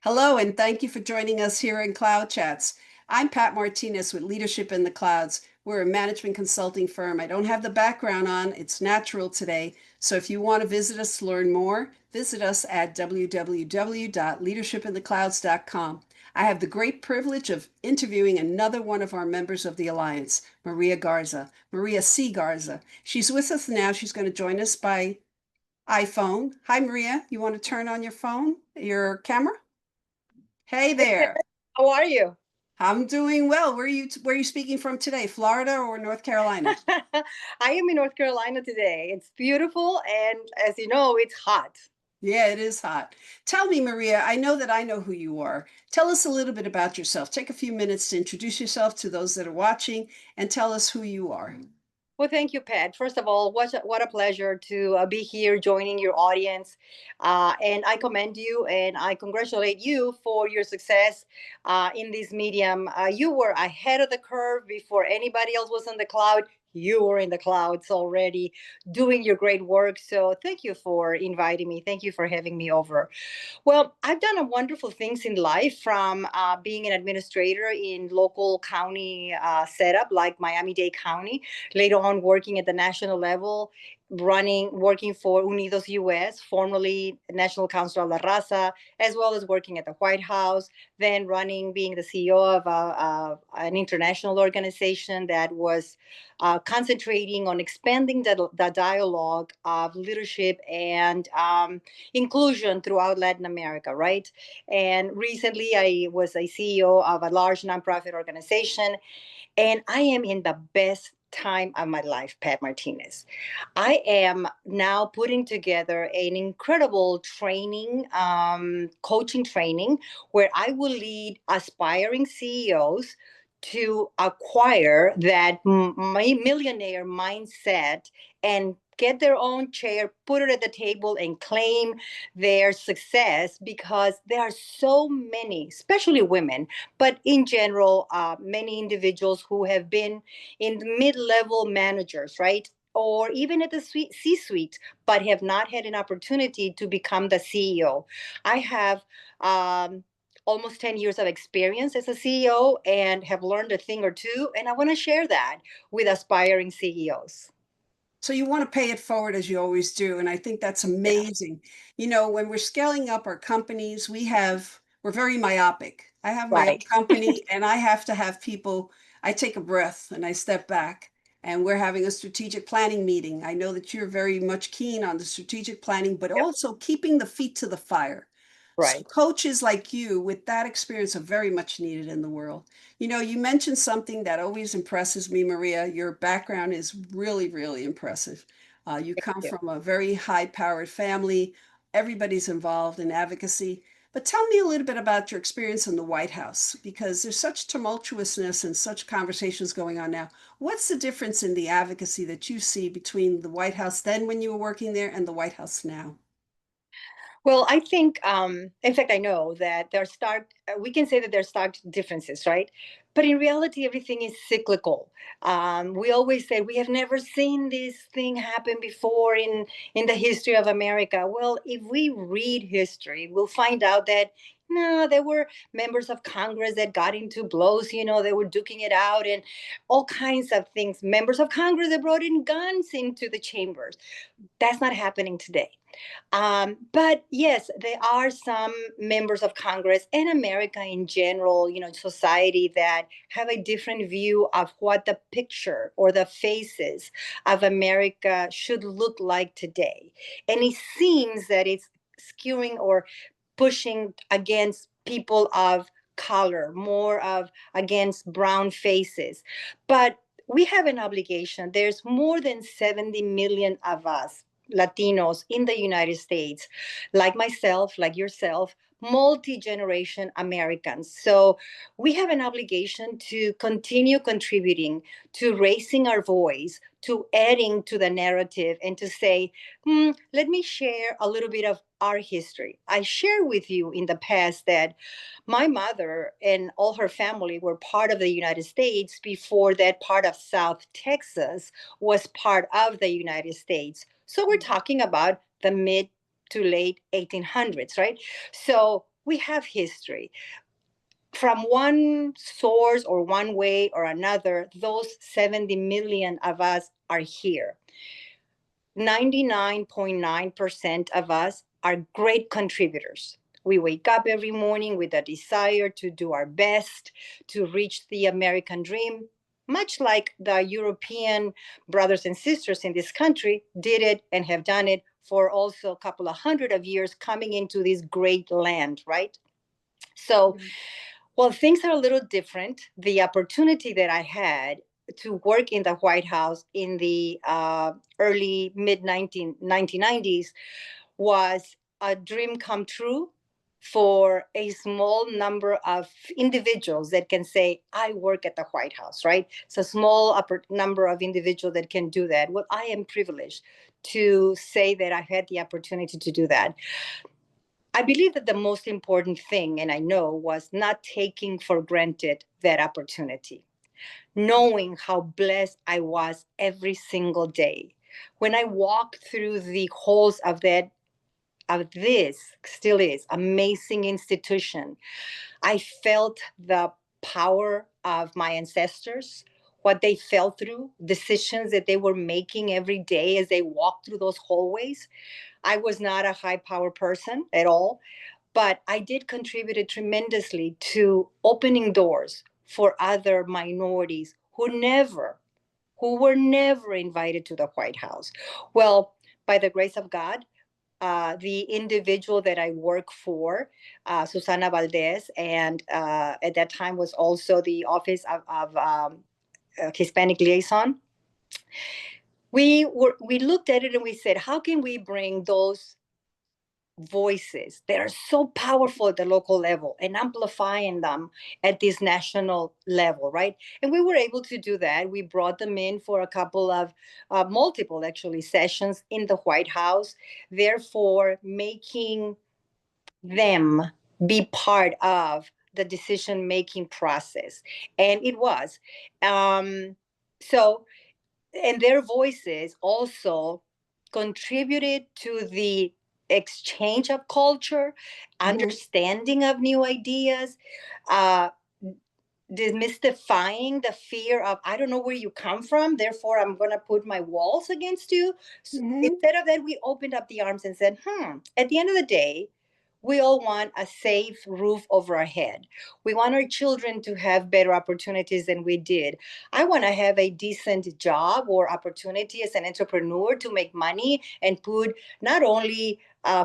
Hello, and thank you for joining us here in CloudChats. I'm Pat Martinez with Leadership in the Clouds. We're a management consulting firm. I don't have the background on, it's natural today. So if you want to visit us to learn more, visit us at www.leadershipintheclouds.com. I have the great privilege of interviewing another one of our members of the Alliance, Maria Garza, Maria C Garza. She's with us now. She's going to join us by iPhone. Hi, Maria. You want to turn on your phone, your camera? Hey there. How are you? I'm doing well. Where are you speaking from today? Florida or North Carolina? I am in North Carolina today. It's beautiful, and as you know, it's hot. Yeah, it is hot. Tell me, Maria, I know that I know who you are. Tell us a little bit about yourself. Take a few minutes to introduce yourself to those that are watching and tell us who you are. Well, thank you, Pat. First of all, what a pleasure to be here joining your audience. And I commend you and I congratulate you for your success in this medium. You were ahead of the curve before anybody else was on the cloud. You were in the clouds already doing your great work. So thank you for inviting me. Thank you for having me over. Well, I've done a wonderful things in life from being an administrator in local county setup like Miami-Dade County, later on working at the national level, working for Unidos US, formerly National Council of La Raza, as well as working at the White House, then being the CEO of an international organization that was concentrating on expanding the dialogue of leadership and inclusion throughout Latin America, right? And recently I was a CEO of a large nonprofit organization, and I am in the best time of my life, Pat Martinez. I am now putting together an incredible coaching training, where I will lead aspiring CEOs to acquire that millionaire mindset and get their own chair, put it at the table, and claim their success, because there are so many, especially women, but in general, many individuals who have been in the mid-level managers, right? Or even at the C-suite, but have not had an opportunity to become the CEO. I have almost 10 years of experience as a CEO and have learned a thing or two, and I want to share that with aspiring CEOs. So you want to pay it forward as you always do, and I think that's amazing. When we're scaling up our companies, we're very myopic. I have my own Right. company and I have to have people, I take a breath and I step back and we're having a strategic planning meeting. I know that you're very much keen on the strategic planning, but Yep. also keeping the feet to the fire. So Right. coaches like you with that experience are very much needed in the world. You mentioned something that always impresses me, Maria. Your background is really, really impressive. You Thank come you. from a very high-powered family. Everybody's involved in advocacy. But tell me a little bit about your experience in the White House, because there's such tumultuousness and such conversations going on now. What's the difference in the advocacy that you see between the White House then when you were working there and the White House now? Well, I think, in fact, I know that we can say that there's stark differences, right? But in reality, everything is cyclical. We always say we have never seen this thing happen before in the history of America. Well, if we read history, we'll find out that no, there were members of Congress that got into blows, they were duking it out and all kinds of things. Members of Congress that brought in guns into the chambers. That's not happening today. But yes, there are some members of Congress and America in general, society, that have a different view of what the picture or the faces of America should look like today. And it seems that it's skewing or pushing against people of color, more of against brown faces. But we have an obligation. There's more than 70 million of us Latinos in the United States, like myself, like yourself, multi-generation Americans. So we have an obligation to continue contributing, to raising our voice, to adding to the narrative, and to say, let me share a little bit of our history. I shared with you in the past that my mother and all her family were part of the United States before that part of South Texas was part of the United States. So we're talking about the mid to late 1800s, right? So we have history. From one source or one way or another, those 70 million of us are here. 99.9% of us are great contributors. We wake up every morning with a desire to do our best to reach the American dream, much like the European brothers and sisters in this country did it and have done it for also a couple of hundred of years coming into this great land, right? So, well, things are a little different. The opportunity that I had to work in the White House in the early mid 1990s was a dream come true for a small number of individuals that can say, I work at the White House, right? It's a small number of individuals that can do that. Well, I am privileged to say that I had the opportunity to do that. I believe that the most important thing, and I know, was not taking for granted that opportunity, knowing how blessed I was every single day. When I walked through the halls of this still is amazing institution, I felt the power of my ancestors, what they felt through, decisions that they were making every day as they walked through those hallways. I was not a high power person at all, but I did contribute tremendously to opening doors for other minorities who were never invited to the White House. Well, by the grace of God, the individual that I work for, Susana Valdez, and at that time was also the Office of Hispanic Liaison. We looked at it and we said, how can we bring those voices that are so powerful at the local level and amplifying them at this national level, right? And we were able to do that. We brought them in for a couple of multiple actually sessions in the White House, therefore making them be part of the decision making process. And it was. So and their voices also contributed to the exchange of culture, Mhm. understanding of new ideas, uh, demystifying the fear of I don't know where you come from, therefore I'm going to put my walls against you. So Mhm. instead of that, we opened up the arms and said, at the end of the day, we all want a safe roof over our head. We want our children to have better opportunities than we did. I want to have a decent job or opportunity as an entrepreneur to make money and put not only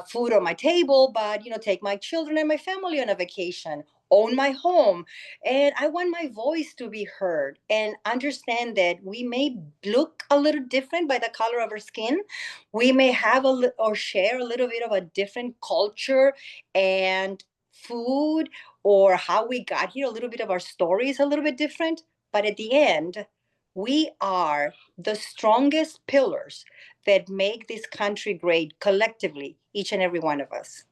food on my table, but take my children and my family on a vacation, own my home. And I want my voice to be heard and understand that we may look a little different by the color of our skin. We may have or share a little bit of a different culture and food, or how we got here, a little bit of our story is a little bit different. But at the end, we are the strongest pillars that make this country great collectively, each and every one of us.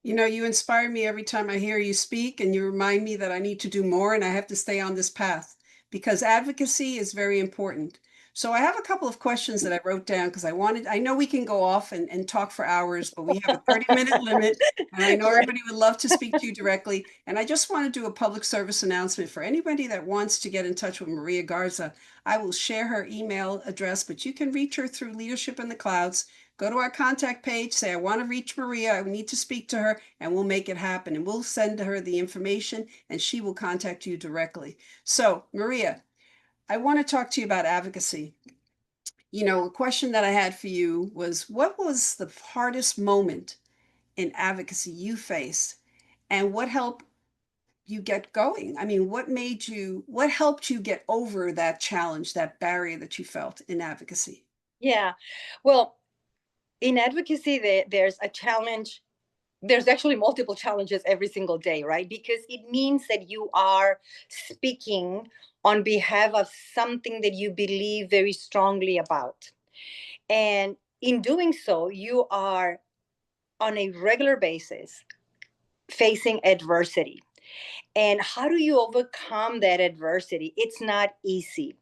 You know, you inspire me every time I hear you speak, and you remind me that I need to do more and I have to stay on this path because advocacy is very important. So I have a couple of questions that I wrote down because I know we can go off and talk for hours, but we have a 30-minute limit, and I know Right. everybody would love to speak to you directly. And I just want to do a public service announcement for anybody that wants to get in touch with Maria Garza. I will share her email address, but you can reach her through Leadership in the Clouds. Go to our contact page, say, I want to reach Maria, I need to speak to her, and we'll make it happen. And we'll send her the information and she will contact you directly. So, Maria, I want to talk to you about advocacy. You know, a question that I had for you was what was the hardest moment in advocacy you faced and what helped you get going? I mean, what helped you get over that challenge, that barrier that you felt in advocacy? Yeah. Well, in advocacy, there's a challenge. There's actually multiple challenges every single day, right? Because it means that you are speaking on behalf of something that you believe very strongly about. And in doing so, you are on a regular basis facing adversity. And how do you overcome that adversity? It's not easy.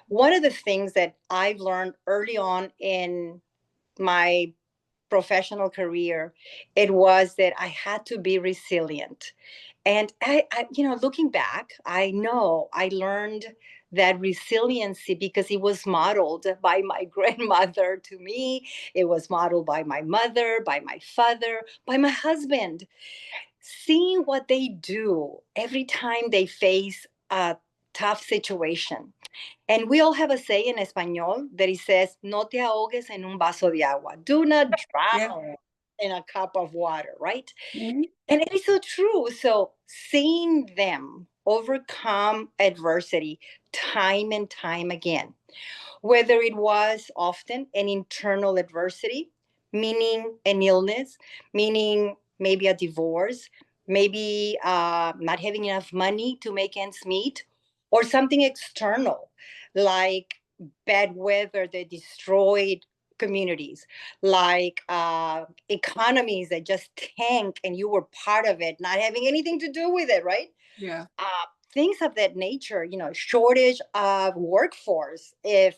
One of the things that I've learned early on in my professional career, it was that I had to be resilient. And looking back, I know I learned that resiliency because it was modeled by my grandmother to me. It was modeled by my mother, by my father, by my husband. Seeing what they do every time they face a tough situation. And we all have a say in Espanol that it says, no te ahogues en un vaso de agua. Do not Yeah. drown in a cup of water, right? Mhm. And it is so true. So seeing them overcome adversity time and time again, whether it was often an internal adversity, meaning an illness, meaning maybe a divorce, maybe not having enough money to make ends meet, or something external like bad weather that destroyed communities, like economies that just tank and you were part of it, not having anything to do with it, right? Yeah. uh, Things of that nature, shortage of workforce, if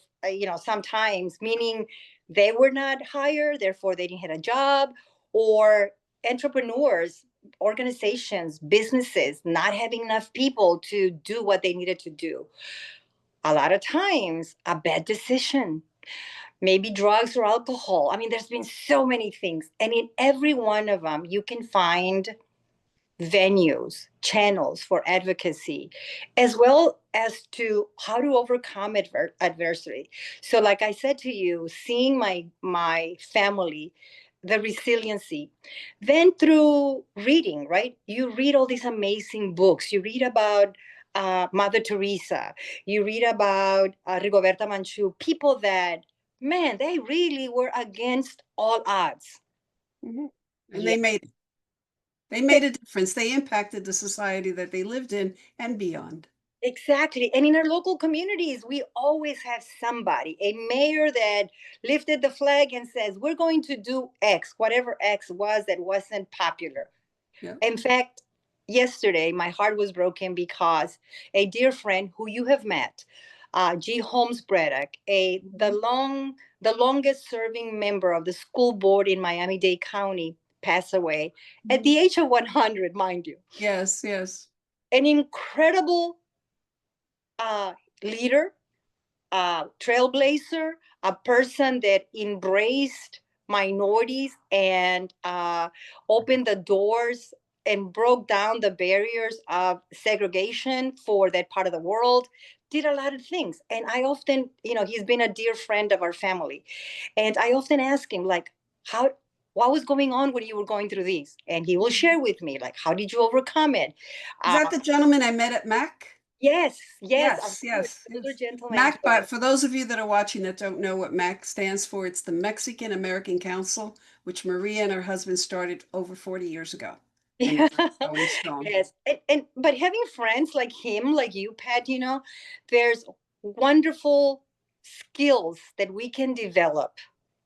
sometimes, meaning they were not hired, therefore they didn't have a job, or entrepreneurs, organizations, businesses not having enough people to do what they needed to do. A lot of times, a bad decision, maybe drugs or alcohol. I mean, there's been so many things, and in every one of them, you can find venues, channels for advocacy, as well as to how to overcome adversity. So, like I said to you, seeing my family, the resiliency, then through reading, right? You read all these amazing books. You read about Mother Teresa. You read about Rigoberta Manchu. People that, man, they really were against all odds. Mhm. And Yeah. they made a difference. They impacted the society that they lived in and beyond. Exactly. And in our local communities, we always have somebody, a mayor that lifted the flag and says, we're going to do X, whatever X was that wasn't popular. Yeah. In fact, yesterday, my heart was broken because a dear friend who you have met, G. Holmes Braddock, Mhm. the longest serving member of the school board in Miami-Dade County, passed away at Mhm. the age of 100, mind you. Yes, yes. An incredible uh, leader, trailblazer, a person that embraced minorities and opened the doors and broke down the barriers of segregation for that part of the world, did a lot of things. And I often, he's been a dear friend of our family. And I often ask him, like, what was going on when you were going through these? And he will share with me, like, how did you overcome it? Is Uh, that the gentleman I met at Mac? yes, yes, an Yes, yes, older yes. gentleman, MAC, Joe. but for those of you that are watching that don't know what MAC stands for, it's the Mexican American Council, which Maria and her husband started over 40 years ago. And Yeah. it's going strong. Yes. And but having friends like him, like you, Pat, there's wonderful skills that we can develop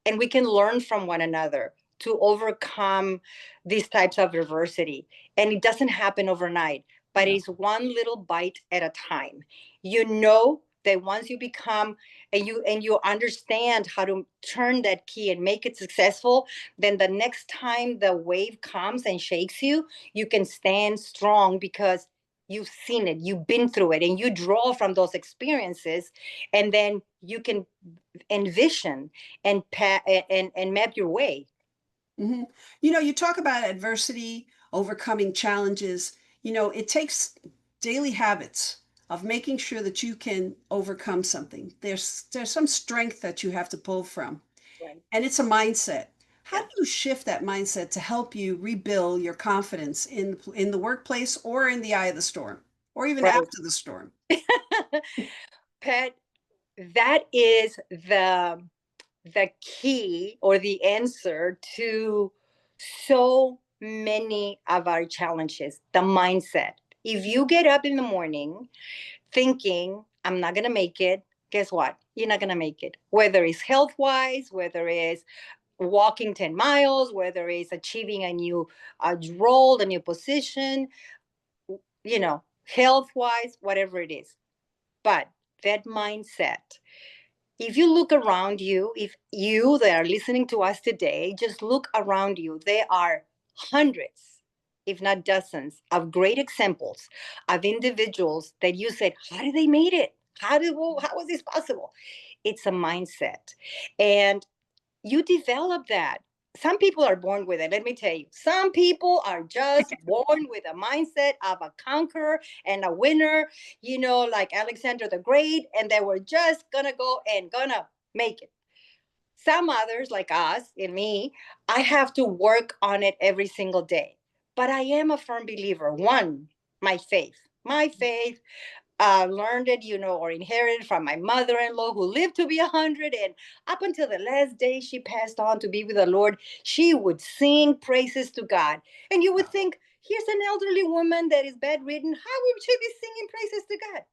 and we can learn from one another to overcome these types of adversity. And it doesn't happen overnight, but No. it's one little bite at a time. You know that once you become and you understand how to turn that key and make it successful, then the next time the wave comes and shakes you, you can stand strong because you've seen it, you've been through it, and you draw from those experiences, and then you can envision and map your way. Mhm. You know, you talk about adversity, overcoming challenges. You know, it takes daily habits of making sure that you can overcome something. There's some strength that you have to pull from, Right. and it's a mindset. How Yeah. do you shift that mindset to help you rebuild your confidence in the workplace or in the eye of the storm, or even Right. after the storm? Pat, that is the key or the answer to so many of our challenges, the mindset. If you get up in the morning thinking, I'm not going to make it, guess what? You're not going to make it. Whether it's health wise, whether it's walking 10 miles, whether it's achieving a new role, a new position, health wise, whatever it is. But that mindset, if you look around you, if you that are listening to us today, just look around you, there are hundreds, if not dozens, of great examples of individuals that you said, how did they made it? How was this possible? It's a mindset. And you develop that. Some people are born with it. Let me tell you, some people are just born with a mindset of a conqueror and a winner, like Alexander the Great, and they were just gonna go and gonna make it. Some others, like us and me, I have to work on it every single day. But I am a firm believer. One, my faith. My faith learned it, or inherited from my mother-in-law who lived to be 100. And up until the last day she passed on to be with the Lord, she would sing praises to God. And you would think, here's an elderly woman that is bedridden. How would she be singing praises to God?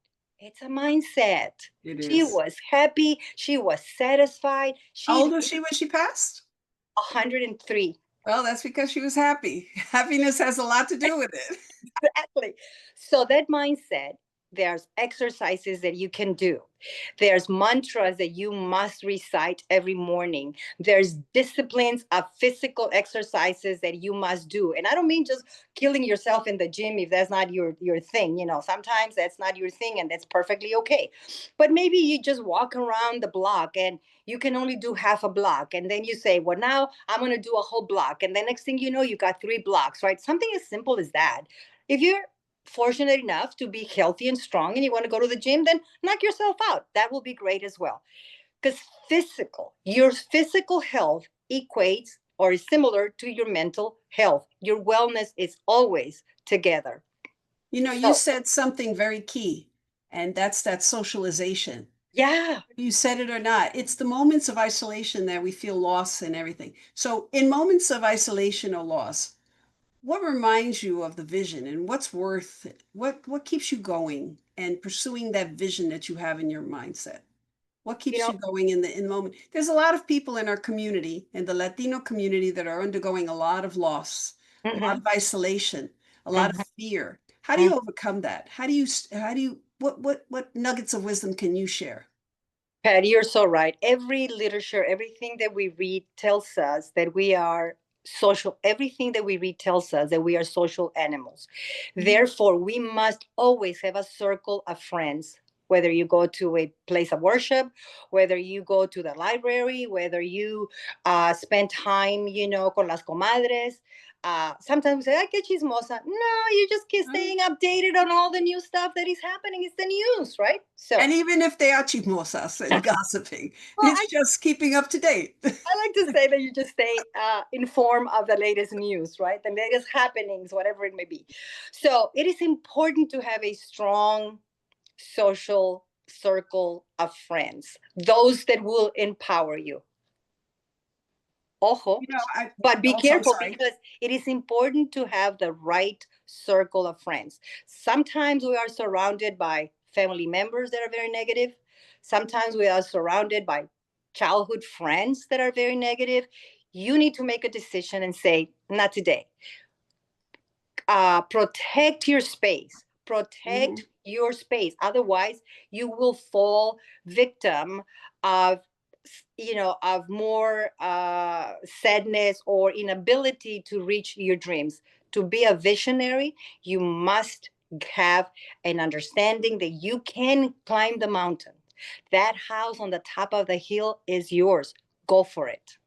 It's a mindset. It She is. was happy. She was satisfied. How She old was lived she when she passed? 103. Well, that's because she was happy. Happiness has a lot to do with it. Exactly. So that mindset, there's exercises that you can do. There's mantras that you must recite every morning. There's disciplines of physical exercises that you must do. And I don't mean just killing yourself in the gym if that's not your thing. Sometimes that's not your thing and that's perfectly okay. But maybe you just walk around the block and you can only do half a block. And then you say, well, now I'm going to do a whole block. And the next thing you know, you got 3 blocks, right? Something as simple as that. If you're fortunate enough to be healthy and strong and you want to go to the gym, then knock yourself out. That will be great as well. Because your physical health equates or is similar to your mental health. Your wellness is always together. You So, said something very key, and that's that socialization. yeah, You said it or not, it's the moments of isolation that we feel lost and everything. So, in moments of isolation or loss, what reminds you of the vision and what's worth it? What keeps you going and pursuing that vision that you have in your mindset? What you keeps know, you going in the moment? There's a lot of people in our community, in the Latino community, that are undergoing a lot of loss, a lot mhm, of isolation, a lot of mhm, fear. How do mhm. you overcome that? How do you what nuggets of wisdom can you share? Patty, you're so right. Every literature, everything that we read tells us that we are social. Everything that we read tells us that we are social animals. Mhm. Therefore, we must always have a circle of friends. Whether you go to a place of worship, whether you go to the library, whether you spend time, con las comadres. Sometimes we say, I get chismosa. No, you just keep Mm. staying updated on all the new stuff that is happening. It's the news, right? So, And even if they are chismosas and gossiping, well, it's just keeping up to date. I like to say that you just stay informed of the latest news, right? The latest happenings, whatever it may be. So it is important to have a strong social circle of friends, those that will empower you. Ojo, I but be also, I'm careful sorry. because it is important to have the right circle of friends. Sometimes we are surrounded by family members that are very negative. Sometimes we are surrounded by childhood friends that are very negative. You need to make a decision and say, not today. Protect your space. Mhm. Protect your space. Otherwise, you will fall victim of of more sadness or inability to reach your dreams. To be a visionary, you must have an understanding that you can climb the mountain. That house on the top of the hill is yours. Go for it.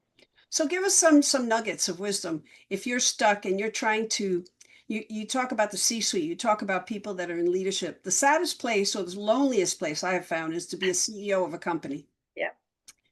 So give us some nuggets of wisdom. If you're stuck and you're trying to, you talk about the C-suite, you talk about people that are in leadership. The saddest place or the loneliest place I have found is to be a CEO of a company. Yeah.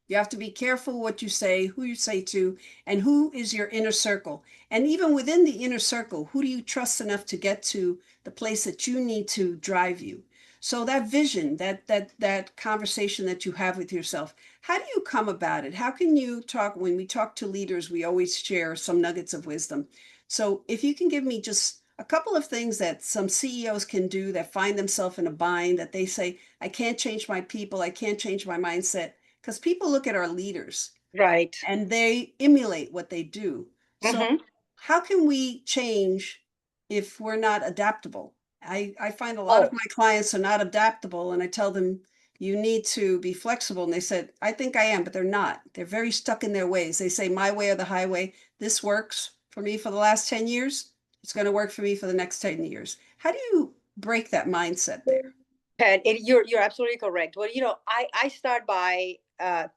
You have to be careful what you say, who you say to, and who is your inner circle. And even within the inner circle, who do you trust enough to get to the place that you need to drive you? So that vision, that conversation that you have with yourself, how do you come about it? How can you talk when we talk to leaders, we always share some nuggets of wisdom. So if you can give me just a couple of things that some CEOs can do that find themselves in a bind that they say, I can't change my people, I can't change my mindset because people look at our leaders Right. and they emulate what they do. So, Hmm. how can we change if we're not adaptable? I find a lot of Oh, my clients are not adaptable, and I tell them, you need to be flexible. And they said, I think I am, but they're not. They're very stuck in their ways. They say, my way or the highway. This works for me for the last 10 years. It's going to work for me for the next 10 years. How do you break that mindset there? And you're absolutely correct. Well, I start by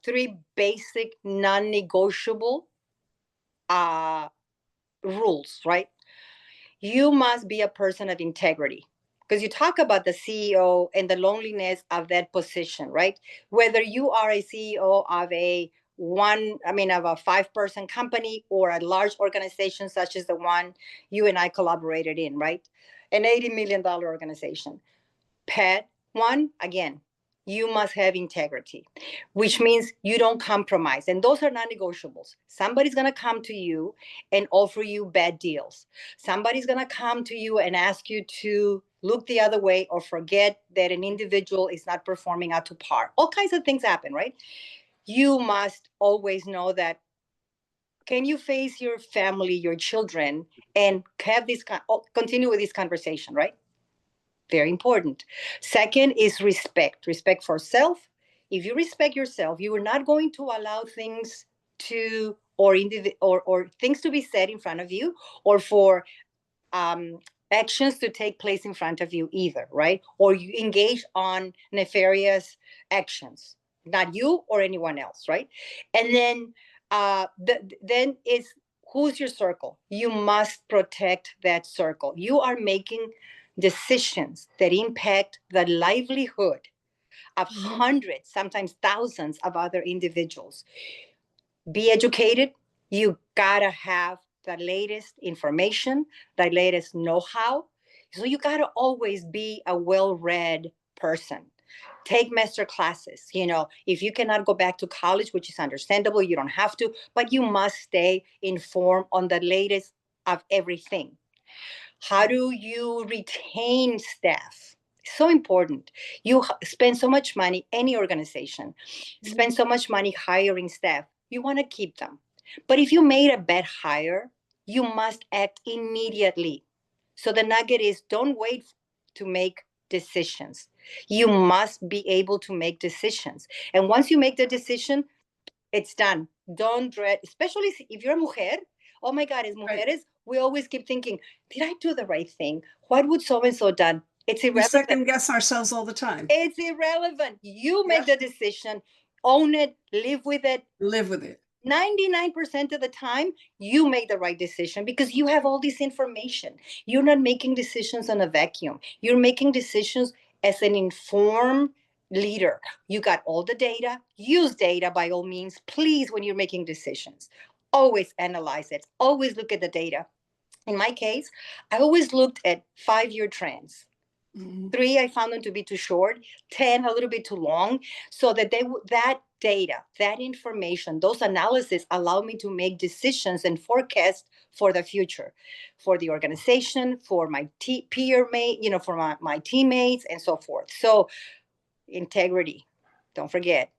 three basic non-negotiable uh, rules, right? You must be a person of integrity, because you talk about the CEO and the loneliness of that position, right? Whether you are a CEO of of a 5-person company or a large organization such as the one you and I collaborated in, right? An $80 million organization. Pet one, again, you must have integrity, which means you don't compromise. And those are non negotiables. Somebody's going to come to you and offer you bad deals. Somebody's going to come to you and ask you to look the other way or forget that an individual is not performing up to par. All kinds of things happen, right? You must always know that, can you face your family, your children, and have continue with this conversation, right? Very important. Second is respect for self. If you respect yourself, you are not going to allow things to or things to be said in front of you, or for um, actions to take place in front of you either, right? Or you engage on nefarious actions, not you or anyone else, right? And then then is, who's your circle? You must protect that circle. You are making decisions that impact the livelihood of Mhm. hundreds, sometimes thousands of other individuals. Be educated. You gotta have the latest information, the latest know-how. So you gotta always be a well-read person. Take master classes. If you cannot go back to college, which is understandable, you don't have to, but you must stay informed on the latest of everything. How do you retain staff? So important. You spend so much money, any organization Mhm. spend so much money hiring staff. You want to keep them. But if you made a bad hire, you must act immediately. So the nugget is, don't wait to make decisions. You must be able to make decisions. And once you make the decision, it's done. Don't dread, especially if you're a mujer. Oh my God, as Right. mujeres, we always keep thinking, did I do the right thing? What would so and so done? It's We irrelevant. second guess ourselves all the time. It's irrelevant. You make Yep. the decision, own it, live with it. Live with it. 99% of the time, you make the right decision because you have all this information. You're not making decisions on a vacuum. You're making decisions as an informed leader. You got all the data. Use data by all means, please, when you're making decisions. Always analyze it. Always look at the data. In my case, I always looked at 5-year trends. Mhm. 3, I found them to be too short. 10, a little bit too long. So that data, that information, those analysis allow me to make decisions and forecast for the future, for the organization, for my peer mate, for my teammates, and so forth. So integrity, don't forget,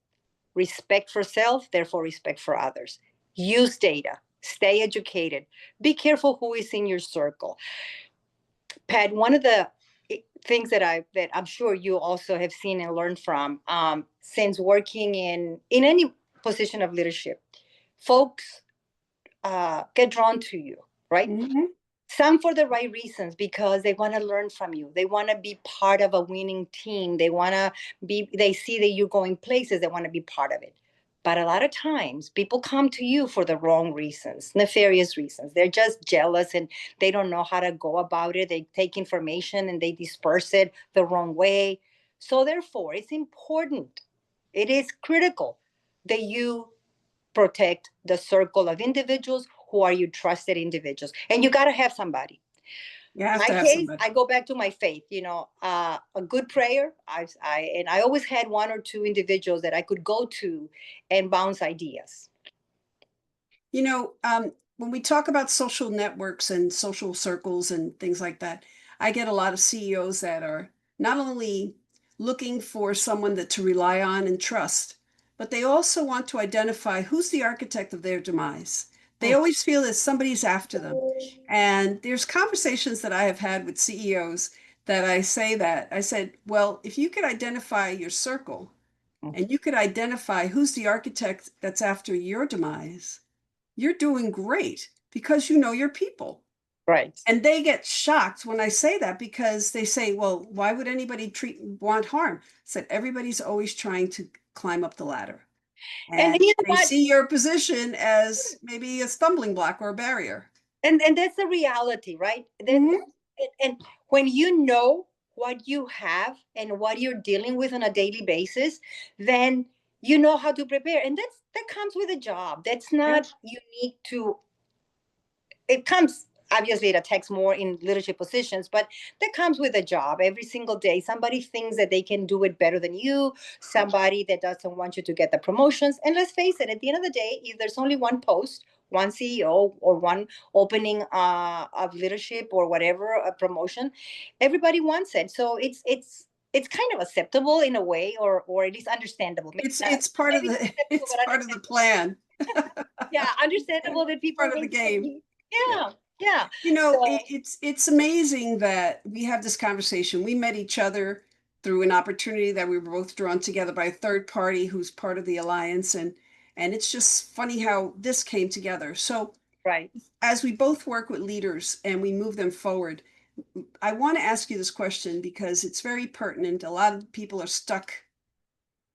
respect for self, therefore respect for others. Use data. Stay educated. Be careful who is in your circle. Pat, one of the things that I'm sure you also have seen and learned from, since working in any position of leadership, folks get drawn to you, right? Mhm. Some for the right reasons, because they want to learn from you. They want to be part of a winning team. They see that you're going places. They want to be part of it. But a lot of times people come to you for the wrong reasons, nefarious reasons. They're just jealous and they don't know how to go about it. They take information and they disperse it the wrong way. So therefore, it's important. It is critical that you protect the circle of individuals who are your trusted individuals. And you got to have somebody. You have My to have case, somebody. I go back to my faith, a good prayer. I always had 1 or 2 individuals that I could go to and bounce ideas. When we talk about social networks and social circles and things like that, I get a lot of CEOs that are not only looking for someone that to rely on and trust, but they also want to identify who's the architect of their demise. They Mm. always feel that somebody's after them. And there's conversations that I have had with CEOs that I say that. I said, well, if you could identify your circle and you could identify who's the architect that's after your demise, you're doing great because you know your people. Right. And they get shocked when I say that because they say, well, why would anybody want harm? I said, everybody's always trying to climb up the ladder. And And you know they what? see your position as maybe a stumbling block or a barrier. And that's the reality, right? Mm-hmm. And when you know what you have and what you're dealing with on a daily basis, then you know how to prepare. And that comes with a job. That's Yep. not unique to, it comes, obviously it attacks more in leadership positions, but that comes with a job every single day. Somebody thinks that they can do it better than you, somebody that doesn't want you to get the promotions. And let's face it, at the end of the day, if there's only one post, one CEO, or one opening of leadership or whatever, a promotion, everybody wants it. So it's kind of acceptable in a way, or it is understandable. Maybe It's not, it's part of maybe the acceptable, it's but part of the understandable. plan. Yeah, understandable that It's people part of the may game. say, Yeah. yeah, yeah. You know, So it's amazing that we have this conversation. We met each other through an opportunity that we were both drawn together by a third party who's part of the alliance, and it's just funny how this came together. So right. as we both work with leaders and we move them forward, I want to ask you this question because it's very pertinent. A lot of people are stuck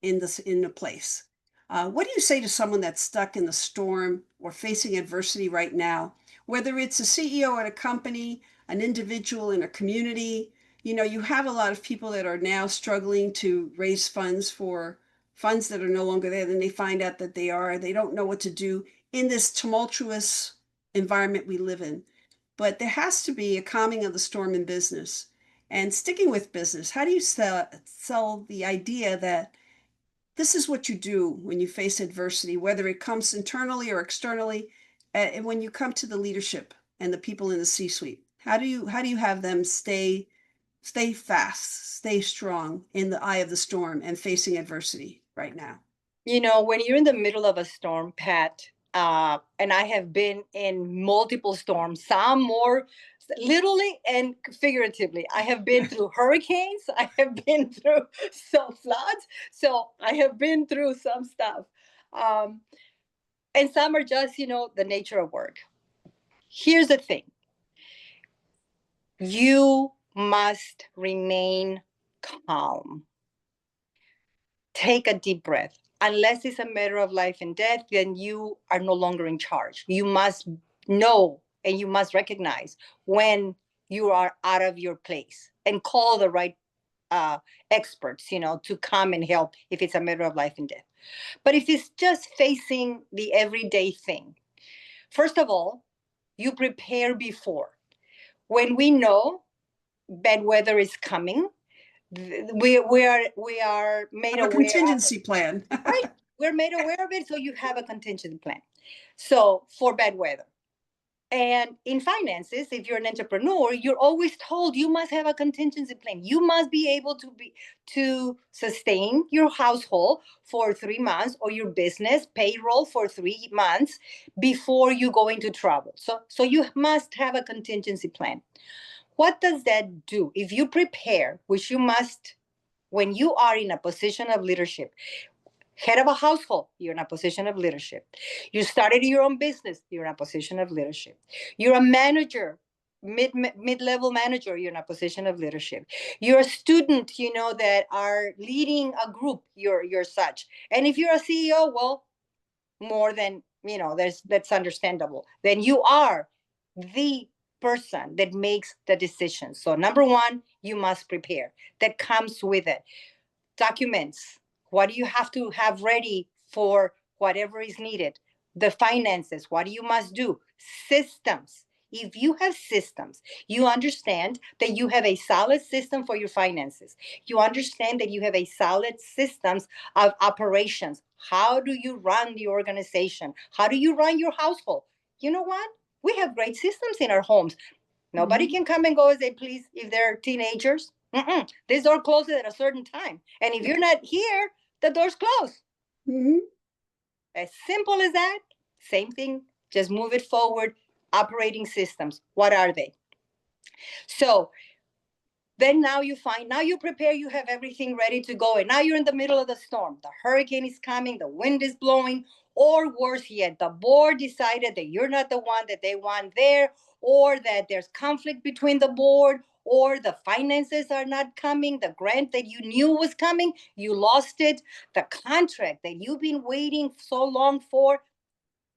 in the place. What do you say to someone that's stuck in the storm or facing adversity right now? Whether it's a CEO at a company, an individual in a community, you know, you have a lot of people that are now struggling to raise funds for funds that are no longer there. Then they find out that they don't know what to do in this tumultuous environment we live in. But there has to be a calming of the storm in business. And sticking with business, how do you sell the idea that this is what you do when you face adversity, whether it comes internally or externally, and when you come to the leadership and the people in the C-suite? How do you have them stay fast, stay strong in the eye of the storm and facing adversity right now? You know, when you're in the middle of a storm, Pat, and I have been in multiple storms, some more literally and figuratively. I have been through hurricanes, I have been through some floods, so I have been through some stuff. Um, and some are just, the nature of work. Here's the thing: you must remain calm. Take a deep breath. Unless it's a matter of life and death, then you are no longer in charge. You must know and you must recognize when you are out of your place and call the right uh, experts, to come and help if it's a matter of life and death. But if it's just facing the everyday thing, first of all, you prepare before. When we know bad weather is coming, we are made Have a aware of it. contingency plan. Right. We're made aware of it, so you have a contingency plan. So for bad weather. And in finances, if you're an entrepreneur, you're always told you must have a contingency plan. You must be able to sustain your household for 3 months, or your business payroll for 3 months before you go into trouble. So you must have a contingency plan. What does that do? If you prepare, which you must, when you are in a position of leadership, head of a household, you're in a position of leadership. You started your own business, you're in a position of leadership. You're a manager, mid-level manager, you're in a position of leadership. You're a student, that are leading a group, you're such. And if you're a CEO, well, more than, that's understandable. Then you are the person that makes the decision. So number one, you must prepare. That comes with it. Documents. What do you have to have ready for whatever is needed? The finances. What do you must do? Systems. If you have systems, you understand that you have a solid system for your finances. You understand that you have a solid systems of operations. How do you run the organization? How do you run your household? You know what? We have great systems in our homes. Nobody Mhm. can come and go as they please if they're teenagers. Mm-mm. This door closes at a certain time. And if you're not here, the door's closed. Mhm. As simple as that. Same thing, just move it forward. Operating systems, what are they? So Then now you find, now you prepare, you have everything ready to go, and now you're in the middle of the storm. The hurricane is coming, the wind is blowing, or worse yet, the board decided that you're not the one that they want there, or that there's conflict between the board, or the finances are not coming, the grant that you knew was coming, you lost it, the contract that you've been waiting so long for,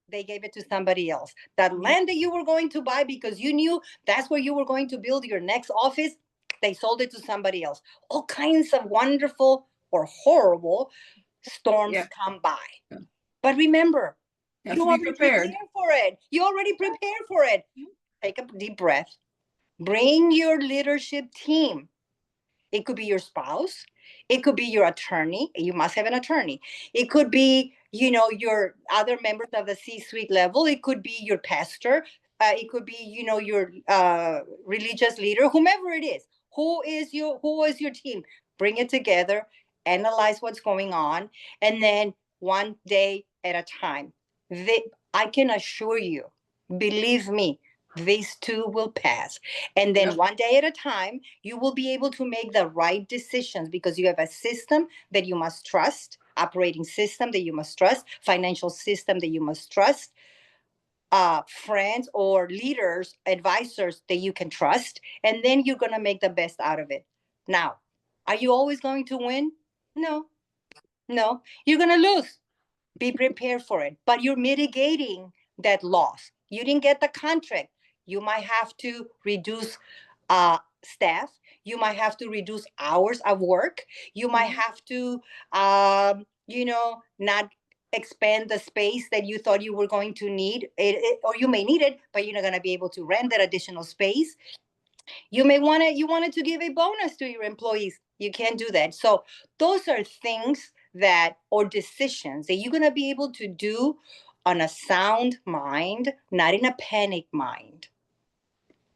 they gave it to somebody else. That land that you were going to buy because you knew that's where you were going to build your next office, they sold it to somebody else. All kinds of wonderful or horrible storms Yeah. come by. Yeah. But remember, You have you to be already prepared. prepared for it. You already prepared for it. Take a deep breath. Bring your leadership team. It could be your spouse. It could be your attorney. You must have an attorney. It could be, your other members of the C-suite level. It could be your pastor. It could be, your religious leader, whomever it is. Who is your team? Bring it together, analyze what's going on, and then one day at a time. I can assure you, believe me, these two will pass. And then Yep. one day at a time, you will be able to make the right decisions because you have a system that you must trust, operating system that you must trust, financial system that you must trust, friends or leaders, advisors that you can trust, and then you're going to make the best out of it. Now, are you always going to win? No, no, you're going to lose. Be prepared for it, but you're mitigating that loss. You didn't get the contract. You might have to reduce staff. You might have to reduce hours of work. You might have to, not expand the space that you thought you were going to need, or you may need it, but you're not going to be able to rent that additional space. You wanted to give a bonus to your employees. You can't do that. So those are things that, or decisions that you're going to be able to do on a sound mind, not in a panic mind.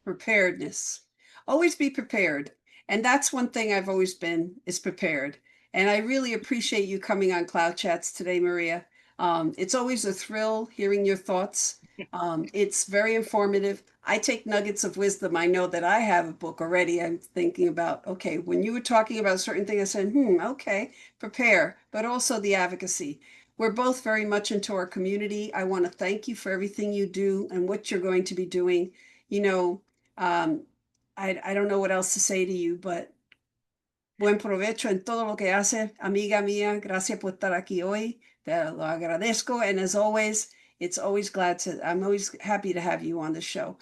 Preparedness. Always be prepared. And that's one thing I've always been is prepared. And I really appreciate you coming on Cloud Chats today, Maria. It's always a thrill hearing your thoughts. It's very informative. I take nuggets of wisdom. I know that I have a book already. I'm thinking about, okay, when you were talking about a certain thing, I said, okay, prepare, but also the advocacy. We're both very much into our community. I want to thank you for everything you do and what you're going to be doing. You know, um, I don't know what else to say to you, but buen provecho en todo lo que hace, amiga mía. Gracias por estar aquí hoy. Te lo agradezco. And as always, I'm always happy to have you on the show.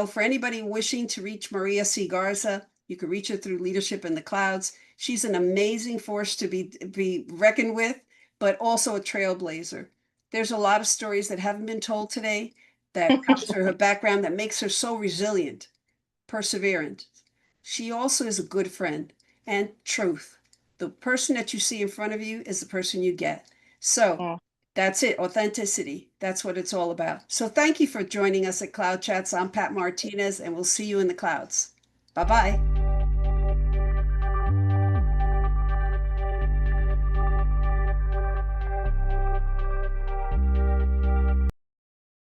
For anybody wishing to reach Maria C. Garza, you can reach her through Leadership in the Clouds. She's an amazing force to be reckoned with, but also a trailblazer. There's a lot of stories that haven't been told today that comes from her background that makes her so resilient, perseverant. She also is a good friend and truth. The person that you see in front of you is the person you get. So Mm. that's it. Authenticity. That's what it's all about. So thank you for joining us at Cloud Chats. I'm Pat Martinez, and we'll see you in the clouds. Bye bye.